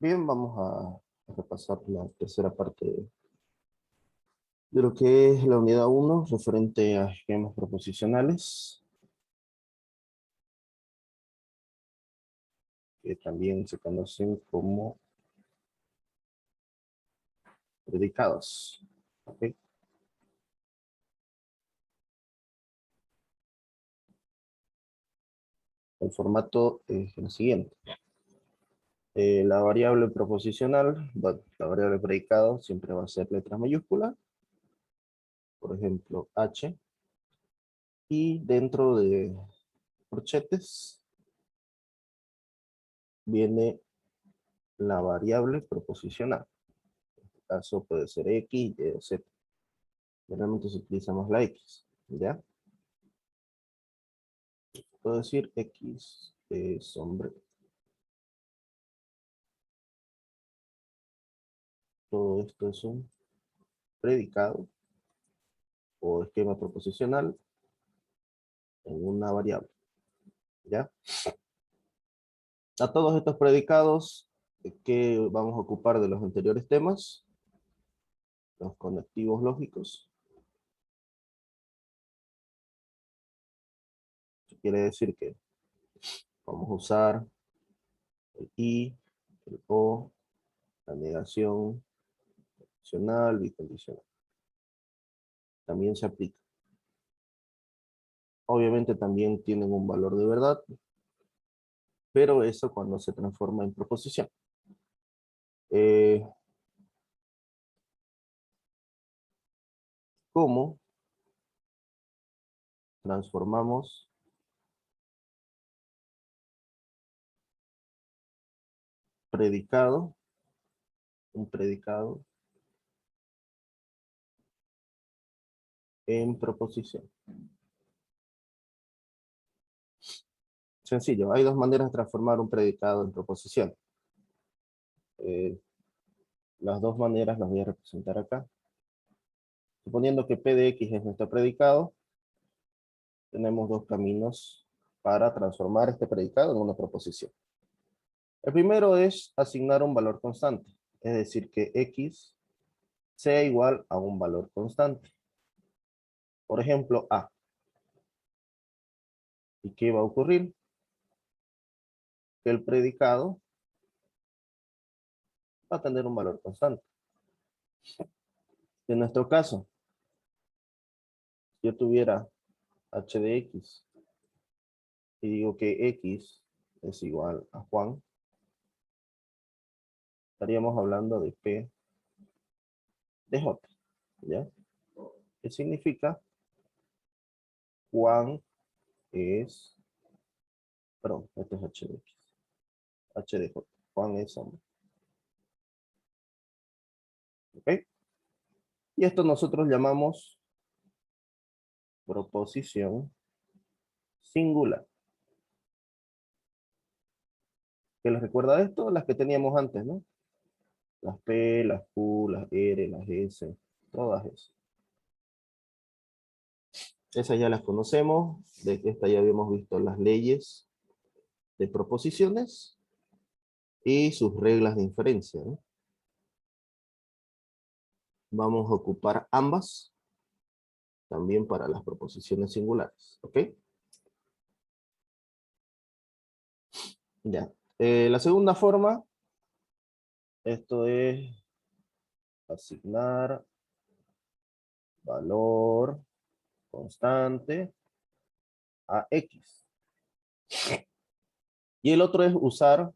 Bien, vamos a repasar la tercera parte de lo que es la unidad uno referente a esquemas proposicionales, que también se conocen como predicados. ¿Ok? El formato es el siguiente. La variable proposicional, la variable predicado siempre va a ser letras mayúsculas, por ejemplo, H, y dentro de corchetes viene la variable proposicional. En este caso puede ser X, Y o Z. Generalmente utilizamos la X, ¿ya? Puedo decir X es hombre. Todo esto es un predicado o esquema proposicional en una variable, ¿ya? A todos estos predicados que vamos a ocupar de los anteriores temas, los conectivos lógicos. Eso quiere decir que vamos a usar el y, el o, la negación, condicional, bicondicional. También se aplica. Obviamente también tienen un valor de verdad, pero eso cuando se transforma en proposición. ¿Cómo transformamos predicado, un predicado, en proposición? Sencillo, hay dos maneras de transformar un predicado en proposición. Eh, las dos maneras las voy a representar acá. Suponiendo que P de X es nuestro predicado, tenemos dos caminos para transformar este predicado en una proposición. El primero es asignar un valor constante, es decir, que X sea igual a un valor constante. Por ejemplo, A. ¿Y qué va a ocurrir? Que el predicado va a tener un valor constante. En nuestro caso, si yo tuviera h de x y digo que x es igual a Juan, estaríamos hablando de P de J, ¿ya? ¿Qué significa? Juan es, perdón, esto es h de x, h de j, Juan es hombre, ¿ok? Y esto nosotros llamamos proposición singular. ¿Qué les recuerda esto? Las que teníamos antes, ¿no? Las P, las Q, las R, las S, todas esas. Esas ya las conocemos, de esta ya habíamos visto las leyes de proposiciones y sus reglas de inferencia, ¿no? Vamos a ocupar ambas también para las proposiciones singulares, ¿ok? Ya. La segunda forma, esto es asignar valor constante a X. Y el otro es usar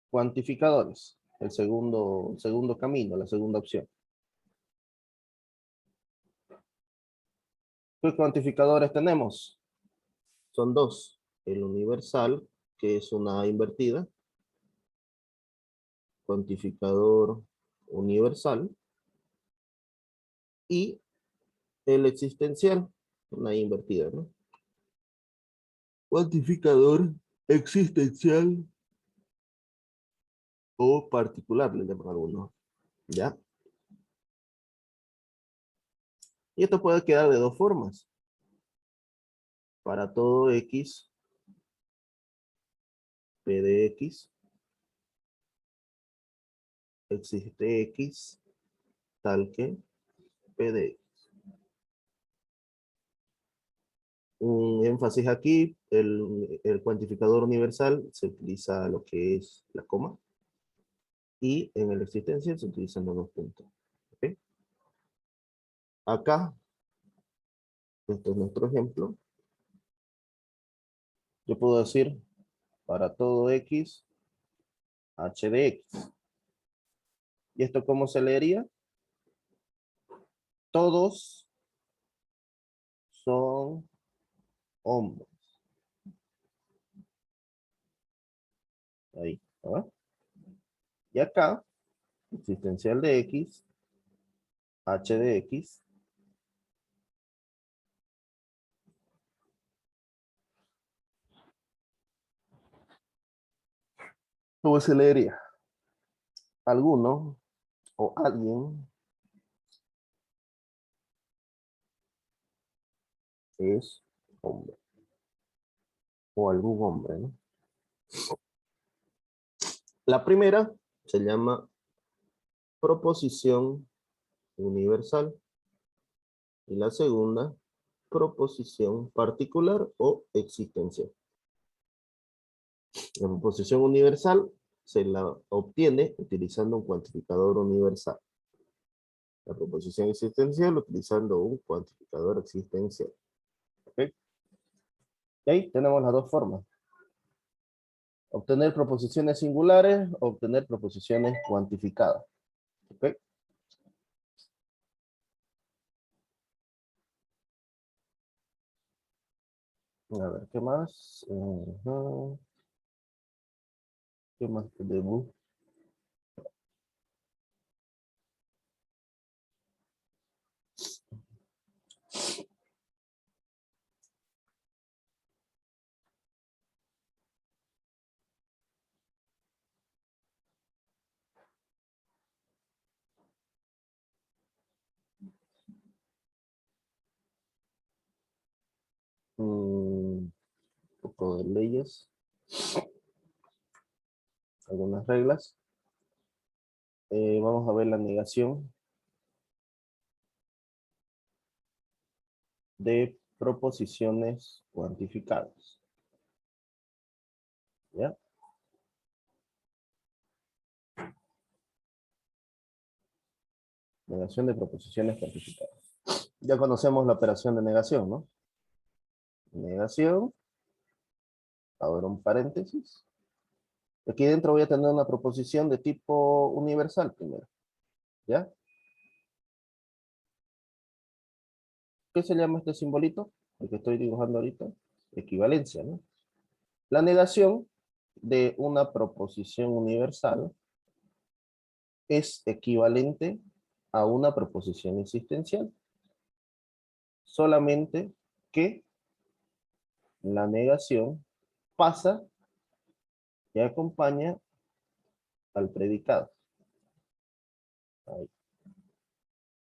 cuantificadores, el segundo camino, la segunda opción. ¿Qué cuantificadores tenemos? Son dos. El universal, que es una invertida, cuantificador universal, y el existencial, una invertida, ¿no? Cuantificador existencial o particular, le llaman algunos, ¿ya? Y esto puede quedar de dos formas. Para todo X, P de X, existe X tal que P de X. Un énfasis aquí, el cuantificador universal se utiliza lo que es la coma y en el existencial se utilizan los dos puntos. ¿Ok? Acá, este es nuestro ejemplo. Yo puedo decir para todo X, H de X. ¿Y esto cómo se leería? Todos son hombres. Ahí, ¿verdad? Y acá, existencial de X, H de X. ¿Cómo se leería? Alguno o alguien es hombre. O algún hombre, ¿no? La primera se llama proposición universal y la segunda, proposición particular o existencial. La proposición universal se la obtiene utilizando un cuantificador universal. La proposición existencial utilizando un cuantificador existencial. ¿Ok? Y ahí tenemos las dos formas. Obtener proposiciones singulares, obtener proposiciones cuantificadas. ¿Ok? A ver, ¿qué más? ¿Qué más tenemos? Un poco de leyes, algunas reglas. Vamos a ver la negación de proposiciones cuantificadas. ¿Ya? Negación de proposiciones cuantificadas. Ya conocemos la operación de negación, ¿no? Negación, ahora un paréntesis. Aquí dentro voy a tener una proposición de tipo universal primero. ¿Ya? ¿Qué se llama este simbolito? El que estoy dibujando ahorita. Equivalencia, ¿no? La negación de una proposición universal es equivalente a una proposición existencial. Solamente que la negación pasa y acompaña al predicado. Ahí.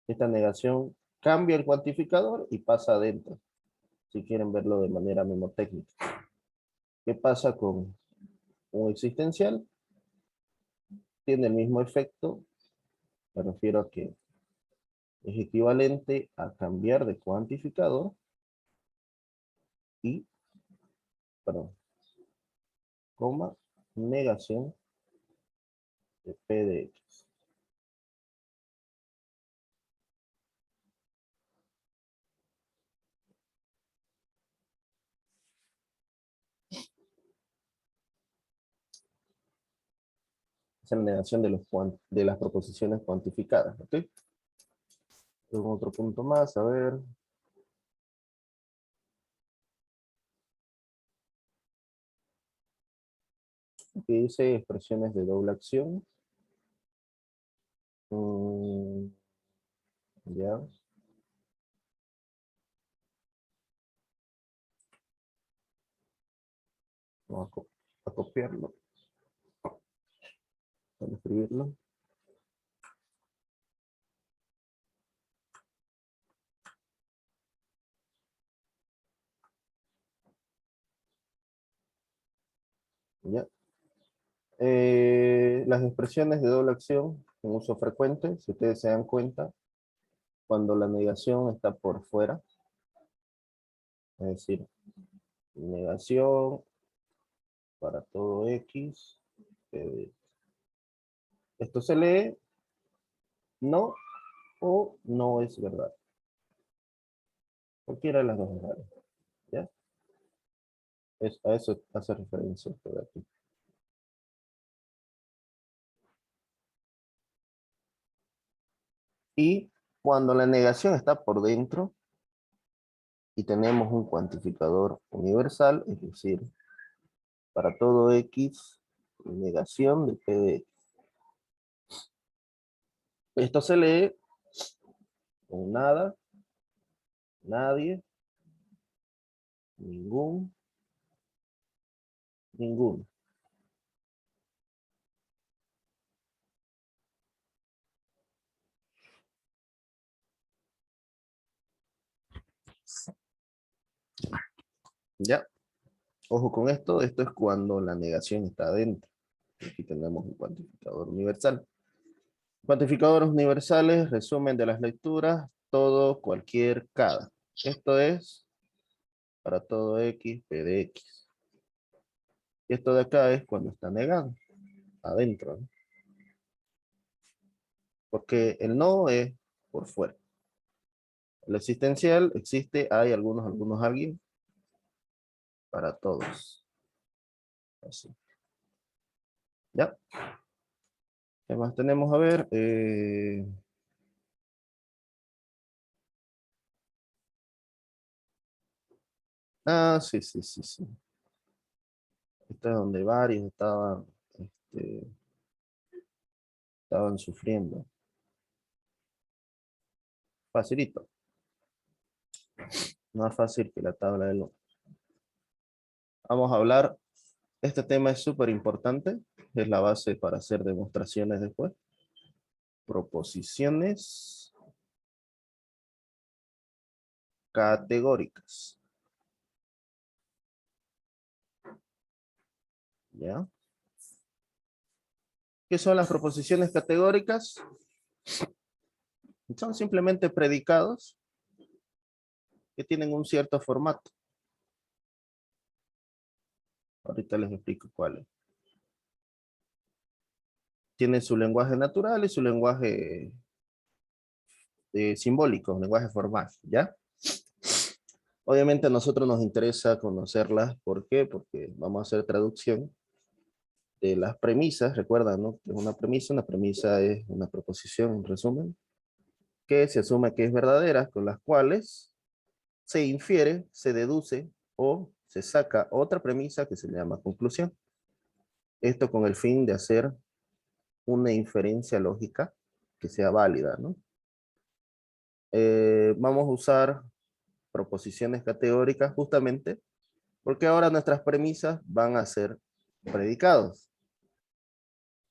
Esta negación cambia el cuantificador y pasa adentro, si quieren verlo de manera mnemotécnica. ¿Qué pasa con un existencial? Tiene el mismo efecto, me refiero a que es equivalente a cambiar de cuantificador y, perdón, coma, negación de P de X. Es la negación de las proposiciones cuantificadas. ¿Ok? Tengo otro punto más, a ver. Aquí dice expresiones de doble acción. Ya. Vamos a copiarlo. Para escribirlo. Ya. Las expresiones de doble acción en uso frecuente, si ustedes se dan cuenta, cuando la negación está por fuera, es decir, negación para todo X, esto se lee no o no es verdad. Cualquiera de las dos verdades. ¿Ya? A eso hace referencia esto de aquí. Y cuando la negación está por dentro y tenemos un cuantificador universal, es decir, para todo X, negación de P de X. Esto se lee con nada, nadie, ningún, ninguno. ¿Ya? Ojo con esto es cuando la negación está adentro. Aquí tenemos un cuantificador universal. Cuantificadores universales, resumen de las lecturas, todo, cualquier, cada. Esto es para todo X, P de X. Y esto de acá es cuando está negado, adentro, ¿no? Porque el no es por fuera. El existencial existe, hay algunos, alguien, para todos. Así. ¿Ya? ¿Qué más tenemos? A ver. Sí, sí, sí, sí. Esto es donde varios este, estaban sufriendo. Facilito. Más fácil que la tabla de lo. Vamos a hablar. Este tema es súper importante. Es la base para hacer demostraciones después. Proposiciones categóricas. ¿Ya? ¿Qué son las proposiciones categóricas? Son simplemente predicados que tienen un cierto formato. Ahorita les explico cuál es. Tiene su lenguaje natural y su lenguaje simbólico, lenguaje formal, ¿ya? Obviamente a nosotros nos interesa conocerlas. ¿Por qué? Porque vamos a hacer traducción de las premisas. Recuerda, ¿no? Que es una premisa es una proposición, en resumen, que se asume que es verdadera, con las cuales se infiere, se deduce o se saca otra premisa que se llama conclusión. Esto con el fin de hacer una inferencia lógica que sea válida, ¿no? Vamos a usar proposiciones categóricas justamente porque ahora nuestras premisas van a ser predicados.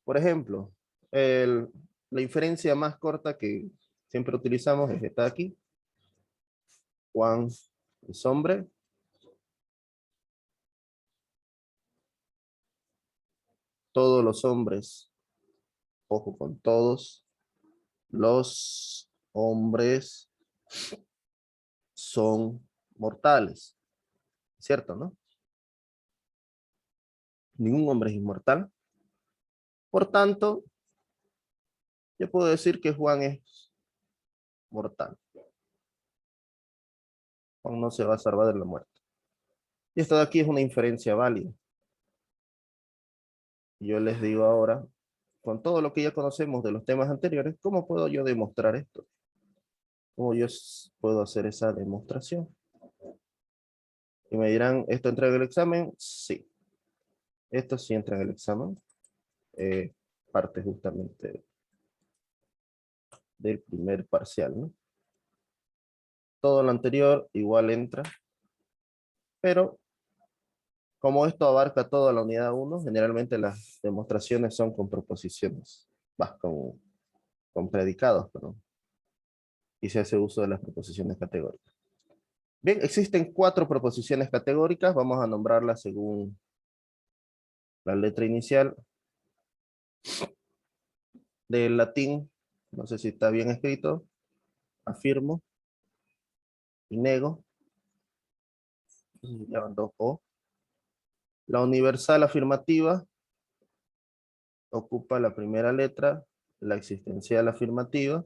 Por ejemplo, la inferencia más corta que siempre utilizamos es esta de aquí. Juan es hombre. Todos los hombres, ojo con todos, los hombres son mortales. ¿Cierto, no? Ningún hombre es inmortal. Por tanto, yo puedo decir que Juan es mortal. Juan no se va a salvar de la muerte. Y esto de aquí es una inferencia válida. Yo les digo ahora, con todo lo que ya conocemos de los temas anteriores, ¿cómo puedo yo demostrar esto? ¿Cómo yo puedo hacer esa demostración? Y me dirán, ¿esto entra en el examen? Sí. Esto sí entra en el examen. Parte justamente del primer parcial, ¿no? Todo lo anterior igual entra, pero como esto abarca toda la unidad 1, generalmente las demostraciones son con proposiciones, con predicados, perdón, y se hace uso de las proposiciones categóricas. Bien, existen 4 proposiciones categóricas, vamos a nombrarlas según la letra inicial. Del latín, no sé si está bien escrito, afirmo y nego, llevan dos O. La universal afirmativa ocupa la primera letra, la existencial afirmativa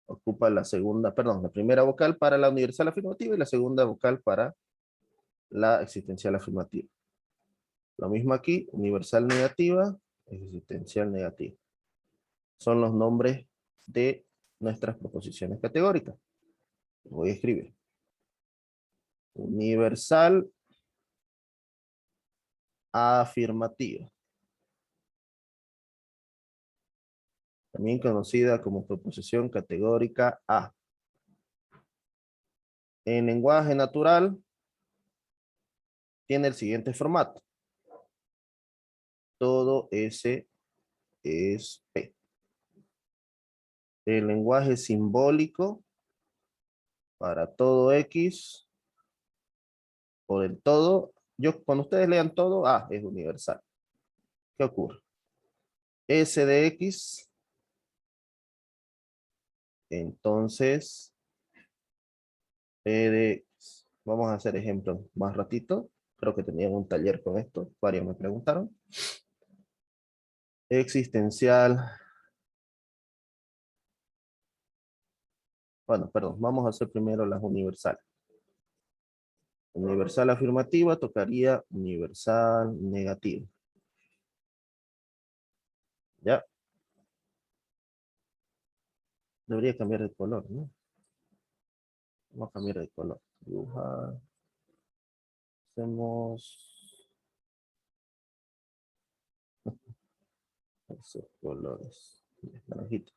ocupa la segunda, perdón, la primera vocal para la universal afirmativa y la segunda vocal para la existencial afirmativa. Lo mismo aquí, universal negativa, existencial negativa. Son los nombres de nuestras proposiciones categóricas. Voy a escribir. Universal afirmativa. También conocida como proposición categórica A. En lenguaje natural tiene el siguiente formato. Todo S es P. El lenguaje simbólico para todo X por el todo. Cuando ustedes lean todo, A es universal. ¿Qué ocurre? S de X, entonces P de X. Vamos a hacer ejemplos más ratito. Creo que tenían un taller con esto. Varios me preguntaron. Existencial. Bueno, perdón. Vamos a hacer primero las universales. Universal afirmativa tocaría universal negativa. ¿Ya? Debería cambiar de color, ¿no? Vamos a cambiar de color. Dibujar. Hacemos esos colores. Naranjito.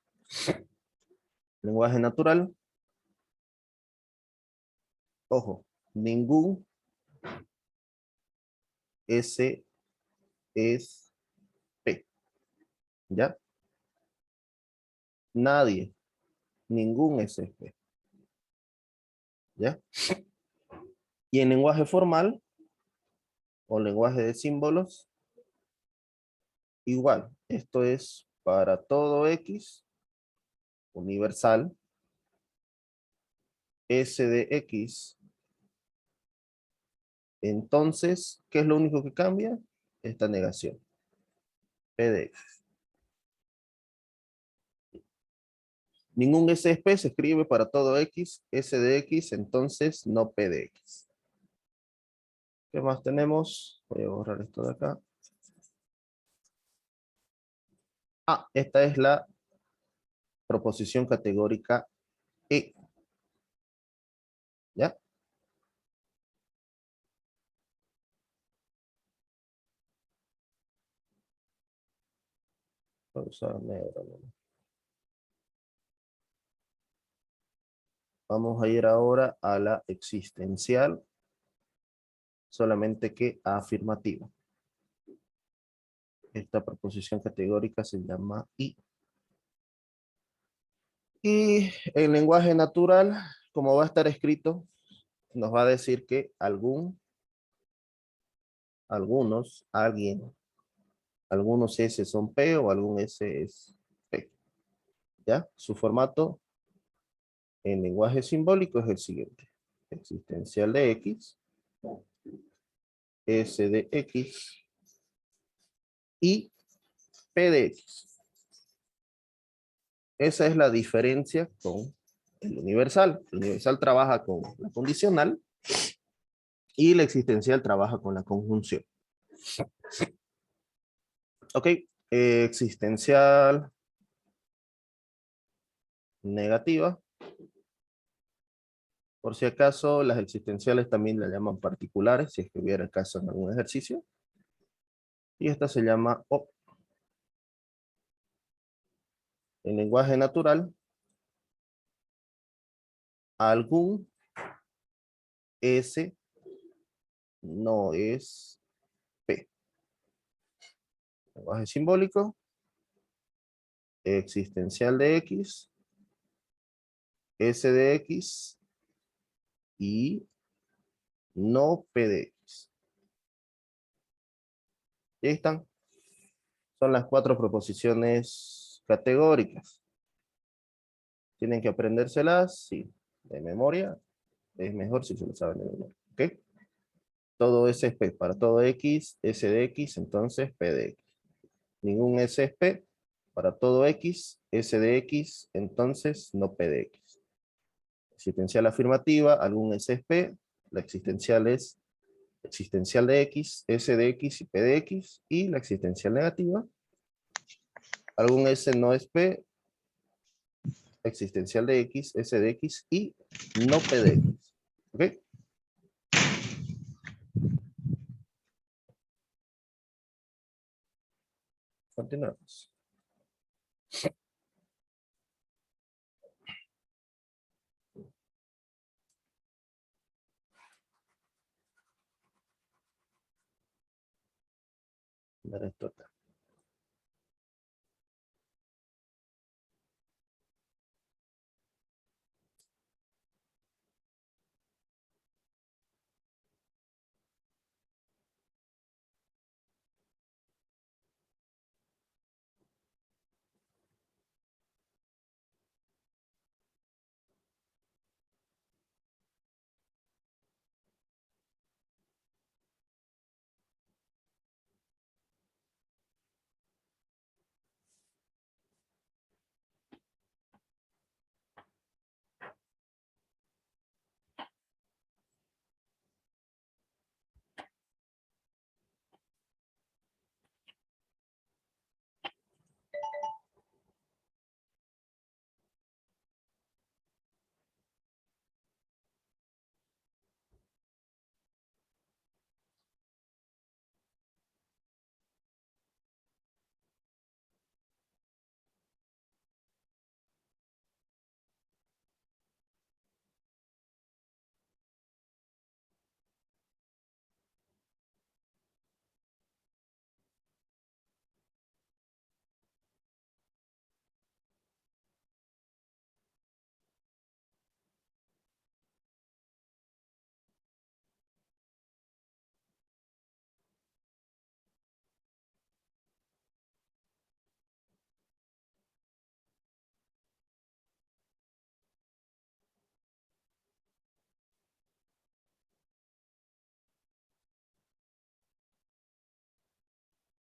Lenguaje natural. Ojo, ningún S es P. ¿Ya? Nadie. Ningún S es P. ¿Ya? Y en lenguaje formal o lenguaje de símbolos, igual. Esto es para todo X universal. S de X. Entonces, ¿qué es lo único que cambia? Esta negación. P de X. Ningún S es P se escribe para todo X. S de X, entonces no P de X. ¿Qué más tenemos? Voy a borrar esto de acá. Ah, esta es la proposición categórica E. ¿Ya? Voy a usar negro, ¿no? Vamos a ir ahora a la existencial, solamente que afirmativa. Esta proposición categórica se llama I. Y en lenguaje natural, como va a estar escrito, nos va a decir que algunos, alguien, algunos S son P o algún S es P. ¿Ya? Su formato en lenguaje simbólico es el siguiente. Existencial de X, S de X y P de X. Esa es la diferencia con el universal. El universal trabaja con la condicional y la existencial trabaja con la conjunción. Ok, existencial negativa. Por si acaso, las existenciales también la llaman particulares, si es que hubiera caso en algún ejercicio. Y esta se llama O. En lenguaje natural, algún S no es P. Lenguaje simbólico, existencial de X, S de X y no P de X. Y ahí están. Son las 4 proposiciones categóricas. Tienen que aprendérselas, sí, de memoria. Es mejor si se lo saben de memoria, ¿ok? Todo S es P. Para todo X, S de X, entonces P de X. Ningún S es P. Para todo X, S de X, entonces no P de X. Existencial afirmativa, algún S es P. La existencial es existencial de X, S de X y P de X. Y la existencial negativa, algún S no es P, existencial de X, S de X y no P de X. ¿Ok? Continuamos. Dar esto acá.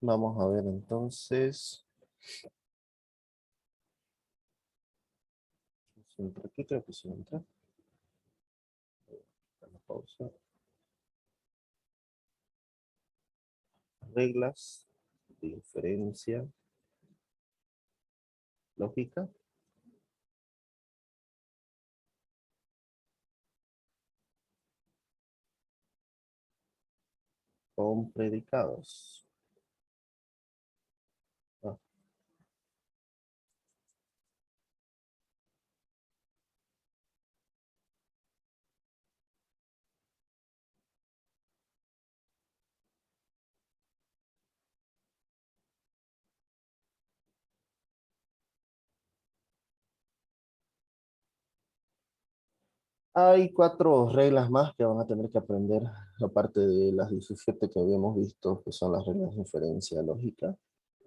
Vamos a ver entonces. Siempre aquí creo que sí entra. La pausa. Reglas de inferencia lógica con predicados. Ah, hay 4 reglas más que van a tener que aprender, aparte de las 17 que habíamos visto, que son las reglas de inferencia lógica.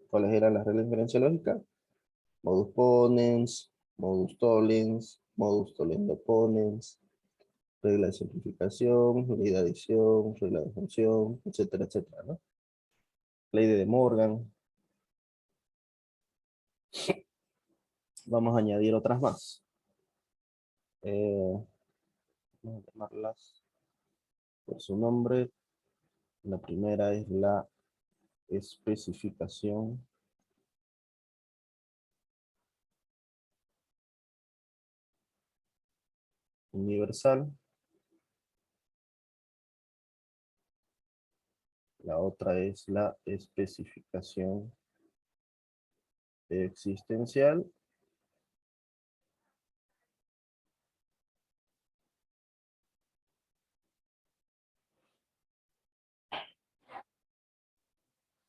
¿Cuáles eran las reglas de inferencia lógica? Modus ponens, modus tollens, modus tollendo ponens, regla de simplificación, ley de adición, regla de función, etcétera, etcétera, ¿no? Ley de Morgan. Vamos a añadir otras más. Vamos a llamarlas por su nombre. La primera es la especificación universal. La otra es la especificación existencial.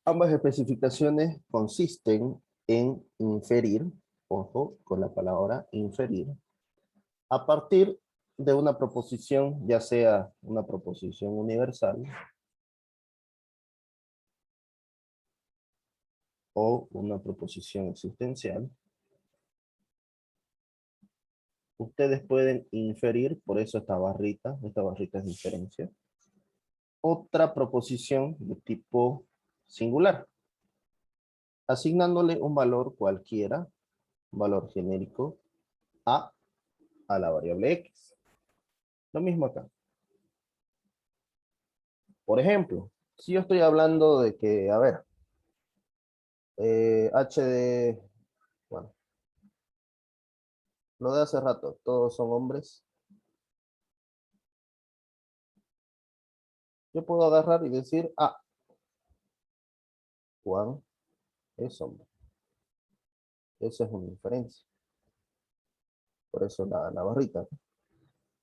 Ambas especificaciones consisten en inferir, ojo con la palabra inferir, a partir de una proposición, ya sea una proposición universal o una proposición existencial, ustedes pueden inferir, por eso esta barrita es diferencia, otra proposición de tipo singular, asignándole un valor cualquiera, un valor genérico, a la variable x. Lo mismo acá. Por ejemplo, si yo estoy hablando de que, a ver, h de, bueno, lo de hace rato, todos son hombres, yo puedo agarrar y decir, Juan es hombre. Esa es una inferencia. Por eso la barrita.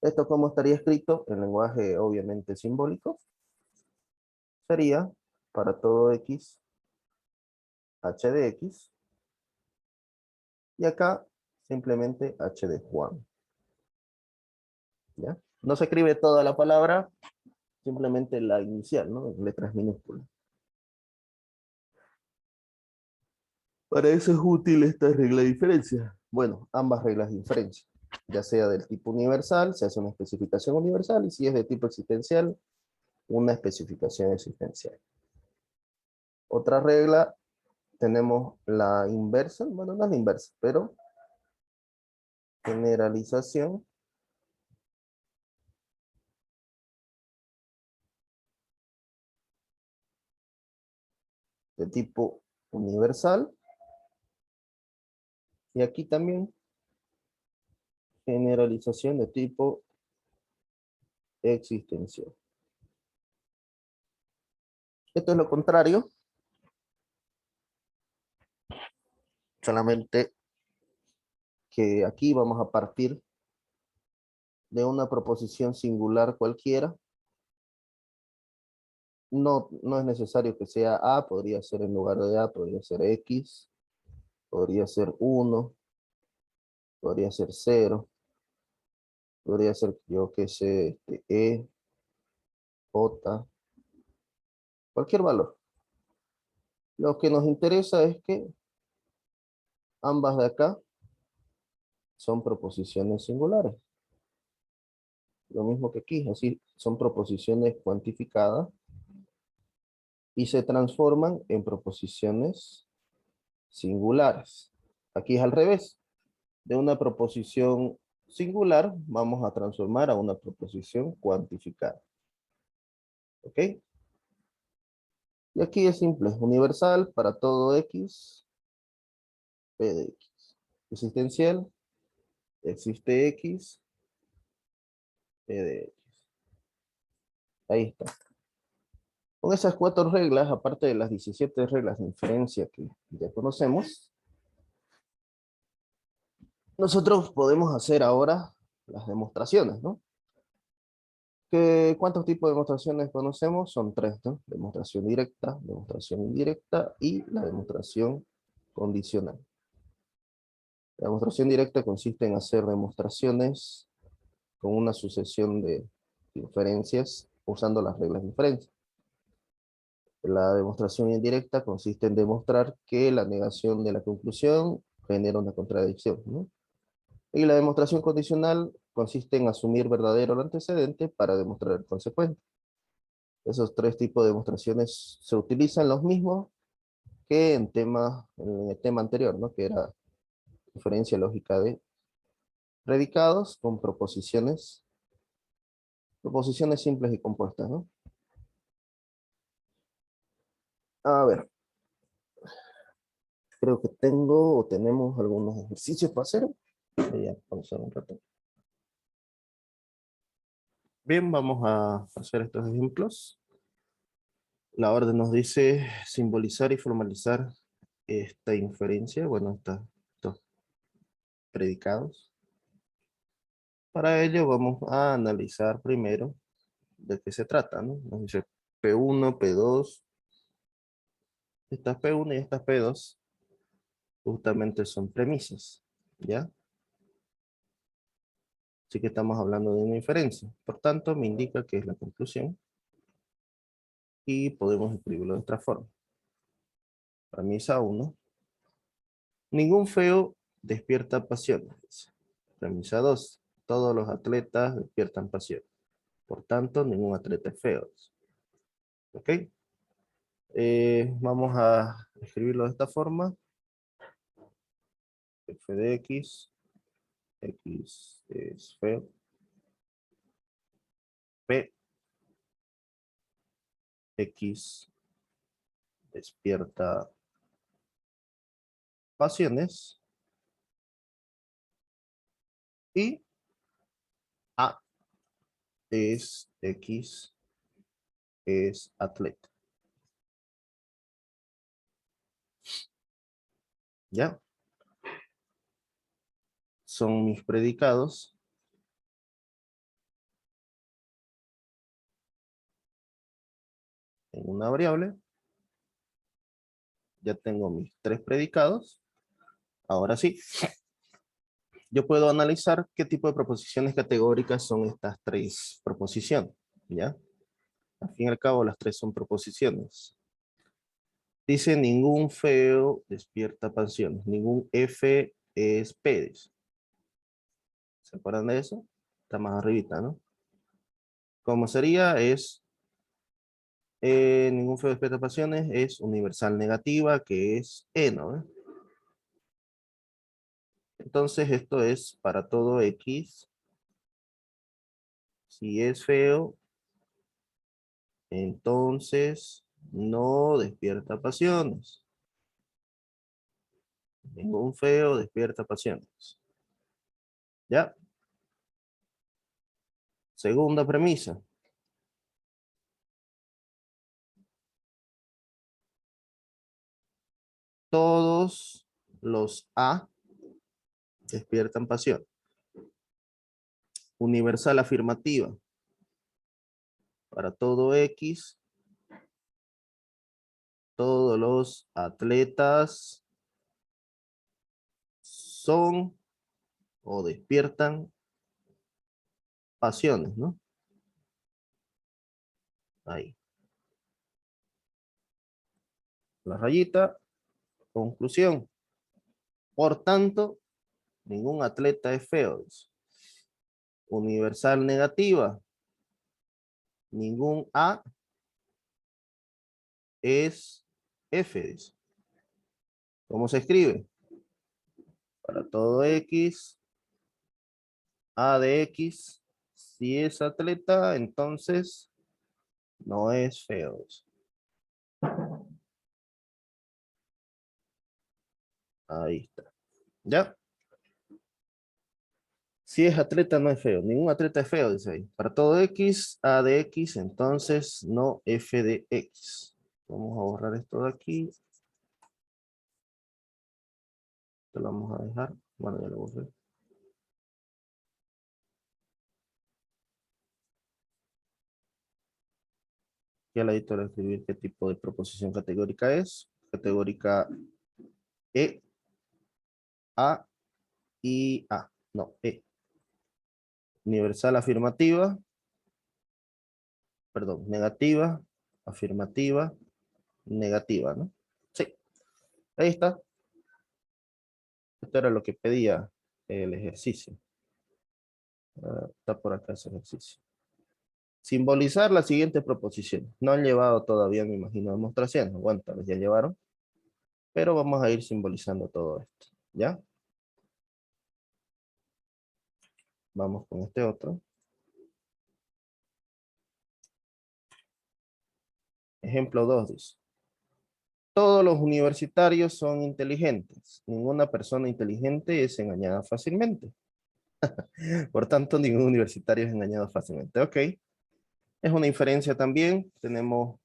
¿Esto cómo estaría escrito? En lenguaje obviamente simbólico. Sería para todo x, h de x. Y acá simplemente h de Juan. ¿Ya? No se escribe toda la palabra, simplemente la inicial, ¿no? En letras minúsculas. Para eso es útil esta regla de diferencia. Bueno, ambas reglas de diferencia. Ya sea del tipo universal, se hace una especificación universal, y si es de tipo existencial, una especificación existencial. Otra regla, tenemos la inversa, bueno, no es la inversa, pero generalización de tipo universal, y aquí también generalización de tipo existencial. Esto es lo contrario, solamente que aquí vamos a partir de una proposición singular cualquiera. No es necesario que sea A, podría ser en lugar de A, podría ser X, podría ser 1, podría ser 0, podría ser, yo que sé, E, J, cualquier valor. Lo que nos interesa es que ambas de acá son proposiciones singulares. Lo mismo que aquí, así son proposiciones cuantificadas y se transforman en proposiciones singulares. Aquí es al revés. De una proposición singular vamos a transformar a una proposición cuantificada. ¿Ok? Y aquí es simple, universal para todo x, p de x. Existencial, existe x, p de x. Ahí está. Con esas 4 reglas, aparte de las 17 reglas de inferencia que ya conocemos, nosotros podemos hacer ahora las demostraciones, ¿no? ¿Cuántos tipos de demostraciones conocemos? Son 3, ¿no? Demostración directa, demostración indirecta y la demostración condicional. La demostración directa consiste en hacer demostraciones con una sucesión de inferencias usando las reglas de inferencia. La demostración indirecta consiste en demostrar que la negación de la conclusión genera una contradicción, ¿no? Y la demostración condicional consiste en asumir verdadero el antecedente para demostrar el consecuente. Esos 3 tipos de demostraciones se utilizan los mismos que en el tema anterior, ¿no? Que era inferencia lógica de predicados con proposiciones simples y compuestas, ¿no? A ver, creo que tenemos algunos ejercicios para hacer. Voy a pausar un rato. Bien, vamos a hacer estos ejemplos. La orden nos dice simbolizar y formalizar esta inferencia, bueno, estos predicados. Para ello vamos a analizar primero de qué se trata, ¿no? Nos dice P1, P2, estas P1 y estas P2 justamente son premisas, ¿ya? Así que estamos hablando de una inferencia. Por tanto, me indica que es la conclusión y podemos escribirlo de esta forma. Premisa 1. Ningún feo despierta pasiones. Premisa 2. Todos los atletas despiertan pasión. Por tanto, ningún atleta es feo. ¿Ok? Vamos a escribirlo de esta forma. F de X. X es feo. P. X despierta pasiones. Y A es X es atleta. ¿Ya? Son mis predicados. En una variable. Ya tengo mis 3 predicados. Ahora sí. Yo puedo analizar qué tipo de proposiciones categóricas son estas 3 proposiciones. ¿Ya? Al fin y al cabo, las 3 son proposiciones. Dice, ningún feo despierta pasiones. Ningún F es P. ¿Se acuerdan de eso? Está más arribita, ¿no? Como sería, es ningún feo despierta pasiones, es universal negativa, que es E, ¿no? Entonces, esto es para todo X. Si es feo, entonces no despierta pasiones. Ningún feo despierta pasiones. ¿Ya? Segunda premisa. Todos los A despiertan pasión. Universal afirmativa. Para todo X, todos los atletas son o despiertan pasiones, ¿no? Ahí. La rayita. Conclusión. Por tanto, ningún atleta es feo. Universal negativa. Ningún A es F. Dice. ¿Cómo se escribe? Para todo X, A de X, si es atleta, entonces no es feo. Ahí está. ¿Ya? Si es atleta, no es feo. Ningún atleta es feo, dice ahí. Para todo X, A de X, entonces no F de X. Vamos a borrar esto de aquí. Esto lo vamos a dejar. Bueno, ya lo borré. Y al ladito le voy a escribir qué tipo de proposición categórica es. Categórica E, A y A. No, E. Universal afirmativa. Perdón, negativa, afirmativa, negativa, ¿no? Sí, ahí está. Esto era lo que pedía el ejercicio. Está por acá ese ejercicio. Simbolizar la siguiente proposición. No han llevado todavía, me imagino, demostraciones. Bueno, tal vez ya llevaron. Pero vamos a ir simbolizando todo esto. ¿Ya? Vamos con este otro. Ejemplo 2 dice. Todos los universitarios son inteligentes. Ninguna persona inteligente es engañada fácilmente. Por tanto, ningún universitario es engañado fácilmente. Ok. Es una inferencia también. Tenemos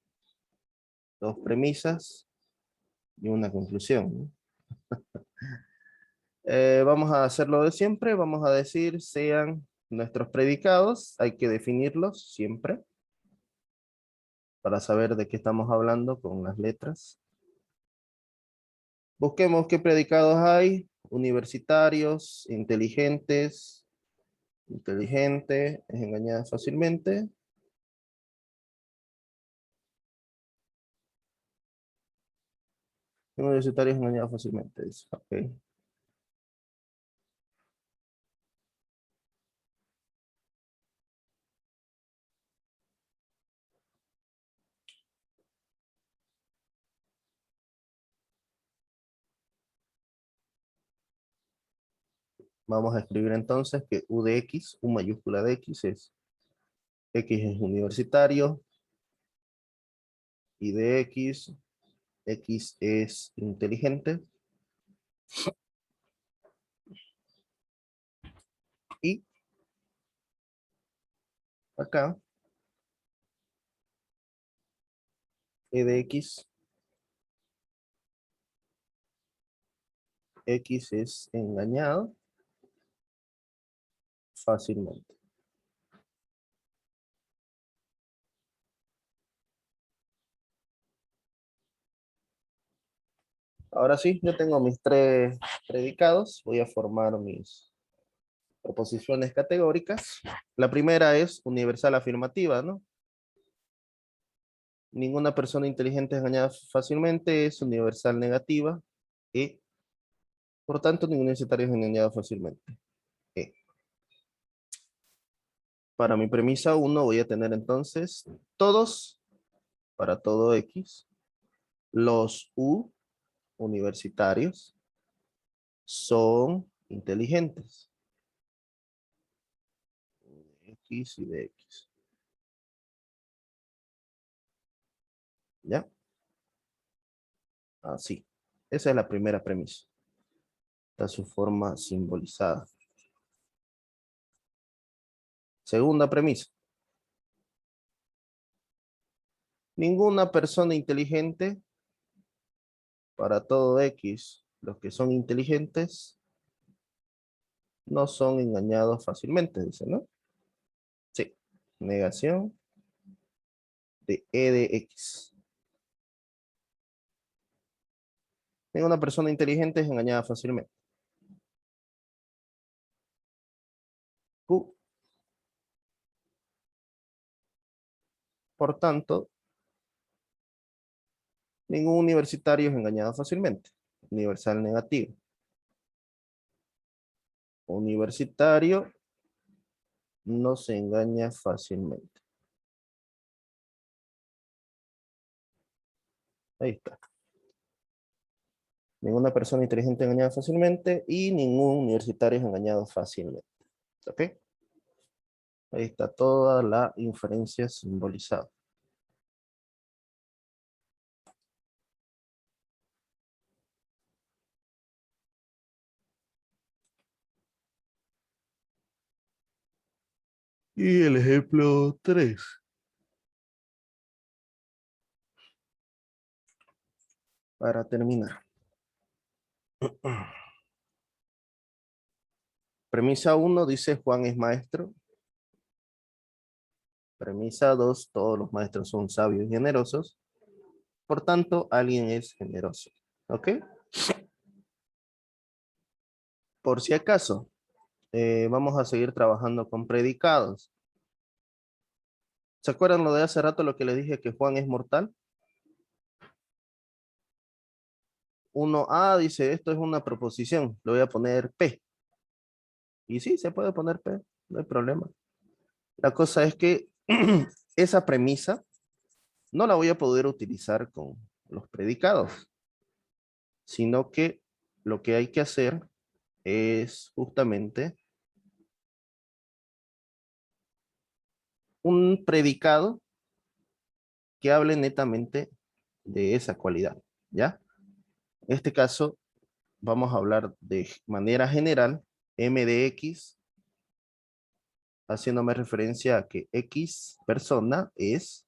2 premisas y una conclusión, ¿no? Vamos a hacerlo de siempre. Vamos a decir sean nuestros predicados. Hay que definirlos siempre para saber de qué estamos hablando con las letras. Busquemos qué predicados hay. Universitarios, inteligentes. Inteligente es engañada fácilmente. Universitarios engañados fácilmente, dice. Ok. Vamos a escribir entonces que U de X, U mayúscula de X es universitario, y de X es inteligente, y acá E de X es engañado fácilmente. Ahora sí, yo tengo mis tres predicados. Voy a formar mis proposiciones categóricas. La primera es universal afirmativa, ¿no? Ninguna persona inteligente es engañada fácilmente, es universal negativa, y por tanto ningún universitario es engañado fácilmente. E. Para mi premisa 1 voy a tener entonces todos, para todo X, los U universitarios son inteligentes. X y de X. ¿Ya? Así. Esa es la primera premisa. Esta es su forma simbolizada. Segunda premisa. Ninguna persona inteligente, para todo X, los que son inteligentes, no son engañados fácilmente, dice, ¿no? Sí. Negación de E de X. Ninguna persona inteligente es engañada fácilmente. Q. Por tanto, ningún universitario es engañado fácilmente. Universal negativo. Universitario no se engaña fácilmente. Ahí está. Ninguna persona inteligente es engañada fácilmente y ningún universitario es engañado fácilmente. ¿Ok? Ahí está toda la inferencia simbolizada. Y el ejemplo 3. Para terminar. Premisa 1 dice Juan es maestro. Premisa 2, todos los maestros son sabios y generosos. Por tanto, alguien es generoso. ¿Ok? Por si acaso, vamos a seguir trabajando con predicados. ¿Se acuerdan lo de hace rato lo que les dije que Juan es mortal? 1A dice, esto es una proposición, le voy a poner P. Y sí, se puede poner P, no hay problema. La cosa es que esa premisa no la voy a poder utilizar con los predicados, sino que lo que hay que hacer es justamente un predicado que hable netamente de esa cualidad, ¿ya? En este caso, vamos a hablar de manera general, M de X, haciéndome referencia a que X persona es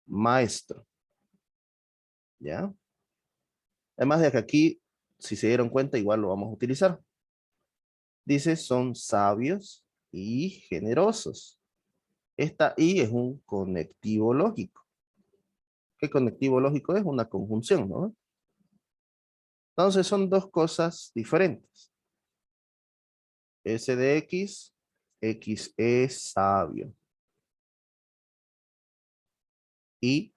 maestro, ¿ya? Además de que aquí, si se dieron cuenta, igual lo vamos a utilizar. Dice, son sabios y generosos. Esta I es un conectivo lógico. ¿Qué conectivo lógico es? Una conjunción, ¿no? Entonces son dos cosas diferentes. S de X, X es sabio. Y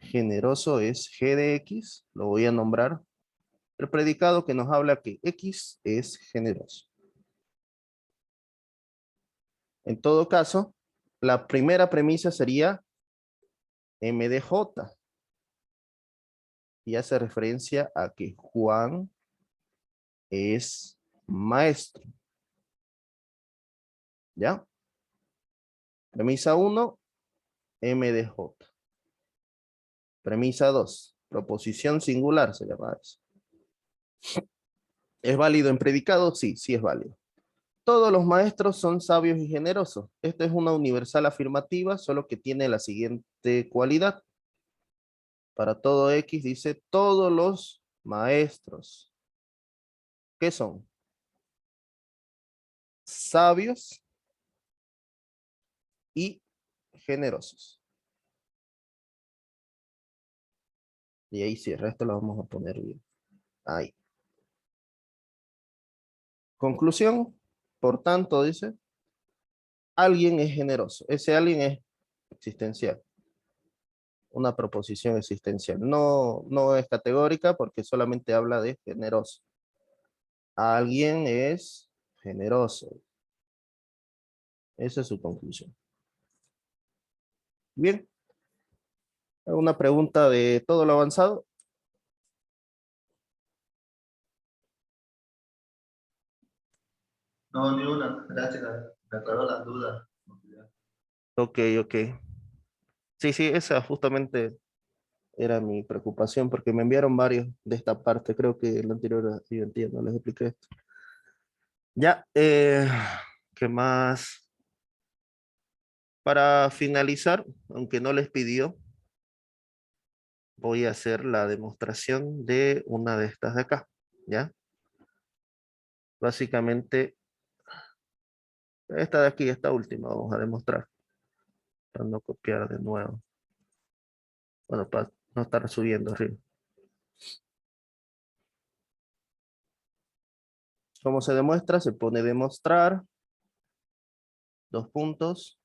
generoso es G de X, lo voy a nombrar el predicado que nos habla que X es generoso. En todo caso, la primera premisa sería M de J. Y hace referencia a que Juan es maestro. ¿Ya? Premisa 1, M de J. Premisa 2, proposición singular se llama eso. ¿Es válido en predicado? Sí, sí es válido. Todos los maestros son sabios y generosos. Esta es una universal afirmativa, solo que tiene la siguiente cualidad. Para todo X dice todos los maestros. ¿Qué son? Sabios y generosos. Y ahí cierra, esto lo vamos a poner bien. Ahí. Conclusión, por tanto, dice, alguien es generoso. Ese alguien es existencial. Una proposición existencial. No, no es categórica porque solamente habla de generoso. Alguien es generoso. Esa es su conclusión. Bien. ¿Alguna pregunta de todo lo avanzado? No, ni una. Gracias. Me aclaró las dudas. Ok, ok. Sí, sí, esa justamente era mi preocupación porque me enviaron varios de esta parte. Creo que el anterior, sí, entiendo, les expliqué esto. Ya, ¿qué más? Para finalizar, aunque no les pidió, voy a hacer la demostración de una de estas de acá, ¿ya? Básicamente, esta de aquí, esta última, vamos a demostrar, para no copiar de nuevo. Bueno, para no estar subiendo arriba. ¿Cómo se demuestra? Se pone demostrar, dos puntos.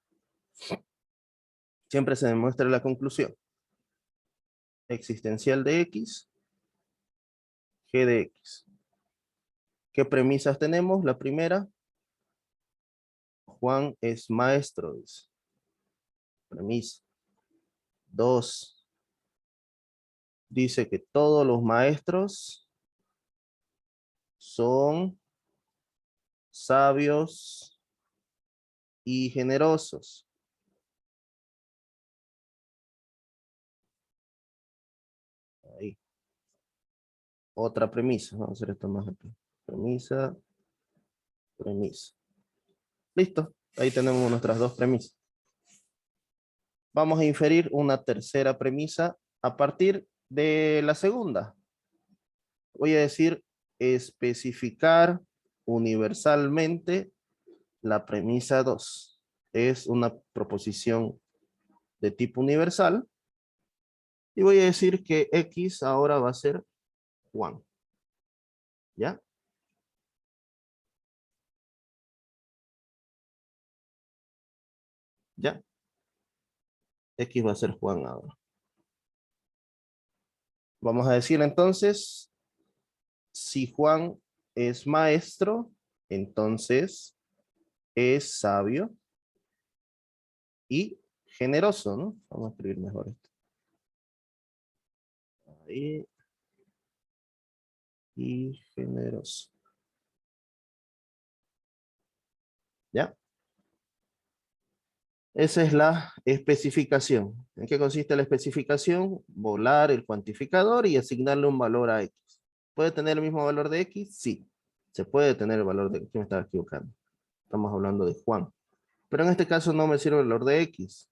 Siempre se demuestra la conclusión. Existencial de X, G de X. ¿Qué premisas tenemos? La primera, Juan es maestro, dice. Premisa. Dos, dice que todos los maestros son sabios y generosos. Ahí. Otra premisa. Vamos a hacer esto más aquí. Premisa, premisa. Listo. Ahí tenemos nuestras dos premisas. Vamos a inferir una tercera premisa a partir de la segunda. Voy a decir especificar universalmente la premisa 2. Es una proposición de tipo universal. Y voy a decir que X ahora va a ser Juan. ¿Ya? ¿Ya? X va a ser Juan ahora. Vamos a decir entonces, si Juan es maestro, entonces es sabio y generoso, ¿no? Vamos a escribir mejor esto. Ahí. Y generoso. ¿Ya? Esa es la especificación. ¿En qué consiste la especificación? Volar el cuantificador y asignarle un valor a X. ¿Puede tener el mismo valor de X? Sí. Se puede tener el valor de X. Me estaba equivocando. Estamos hablando de Juan. Pero en este caso no me sirve el valor de X.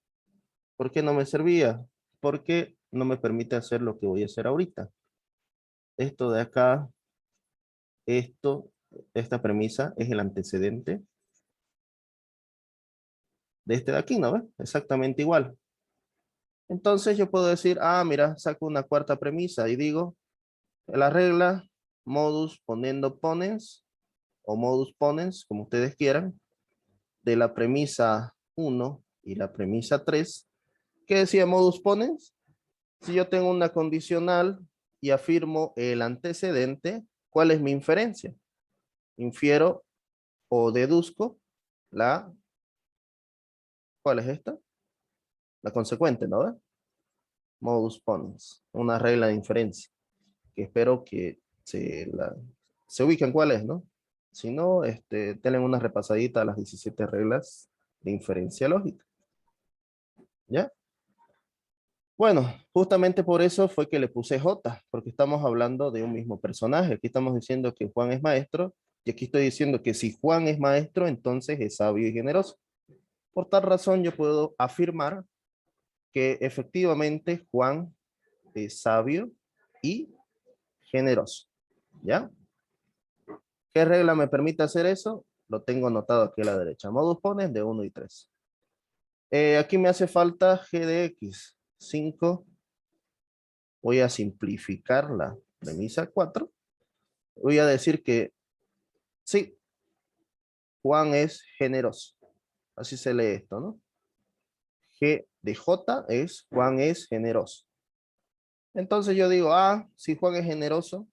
¿Por qué no me servía? Porque no me permite hacer lo que voy a hacer ahorita. Esto de acá, esta premisa es el antecedente de este de aquí, ¿no ves? Exactamente igual. Entonces yo puedo decir, ah, mira, saco una cuarta premisa y digo, la regla modus ponendo ponens o modus ponens, como ustedes quieran, de la premisa 1 y la premisa 3. ¿Qué decía modus ponens? Si yo tengo una condicional y afirmo el antecedente, ¿cuál es mi inferencia? Infiero o deduzco la, ¿cuál es esta? La consecuente, ¿no? Modus ponens, una regla de inferencia, que espero que se ubiquen cuál es, ¿no? Si no, denle una repasadita a las 17 reglas de inferencia lógica, ¿ya? Bueno, justamente por eso fue que le puse J, porque estamos hablando de un mismo personaje. Aquí estamos diciendo que Juan es maestro, y aquí estoy diciendo que si Juan es maestro, entonces es sabio y generoso. Por tal razón, yo puedo afirmar que efectivamente Juan es sabio y generoso, ¿ya? ¿Qué regla me permite hacer eso? Lo tengo anotado aquí a la derecha. Modus ponens de 1 y 3. Aquí me hace falta g de x. 5. Voy a simplificar la premisa 4. Voy a decir que sí, Juan es generoso. Así se lee esto, ¿no? G de J es Juan es generoso. Entonces yo digo, si Juan es generoso,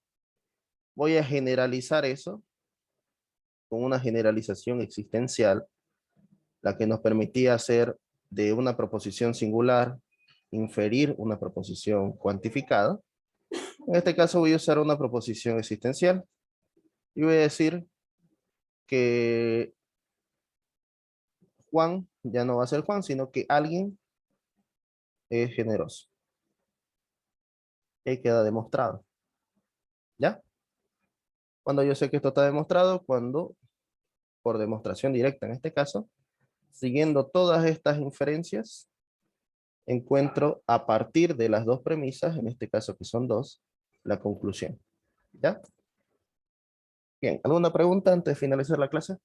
voy a generalizar eso con una generalización existencial, la que nos permitía hacer de una proposición singular, inferir una proposición cuantificada. En este caso voy a usar una proposición existencial y voy a decir que Juan ya no va a ser Juan, sino que alguien es generoso. Y queda demostrado. ¿Ya? Cuando yo sé que esto está demostrado, cuando, por demostración directa en este caso, siguiendo todas estas inferencias, encuentro a partir de las dos premisas, en este caso que son dos, la conclusión. ¿Ya? Bien, ¿alguna pregunta antes de finalizar la clase?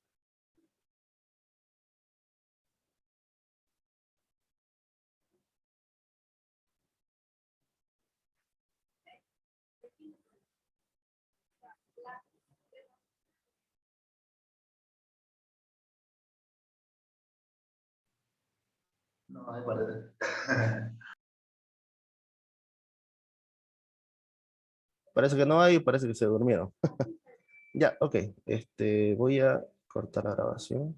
No, hay parece. Parece que no hay, parece que se durmieron. Ya, ok. Voy a cortar la grabación.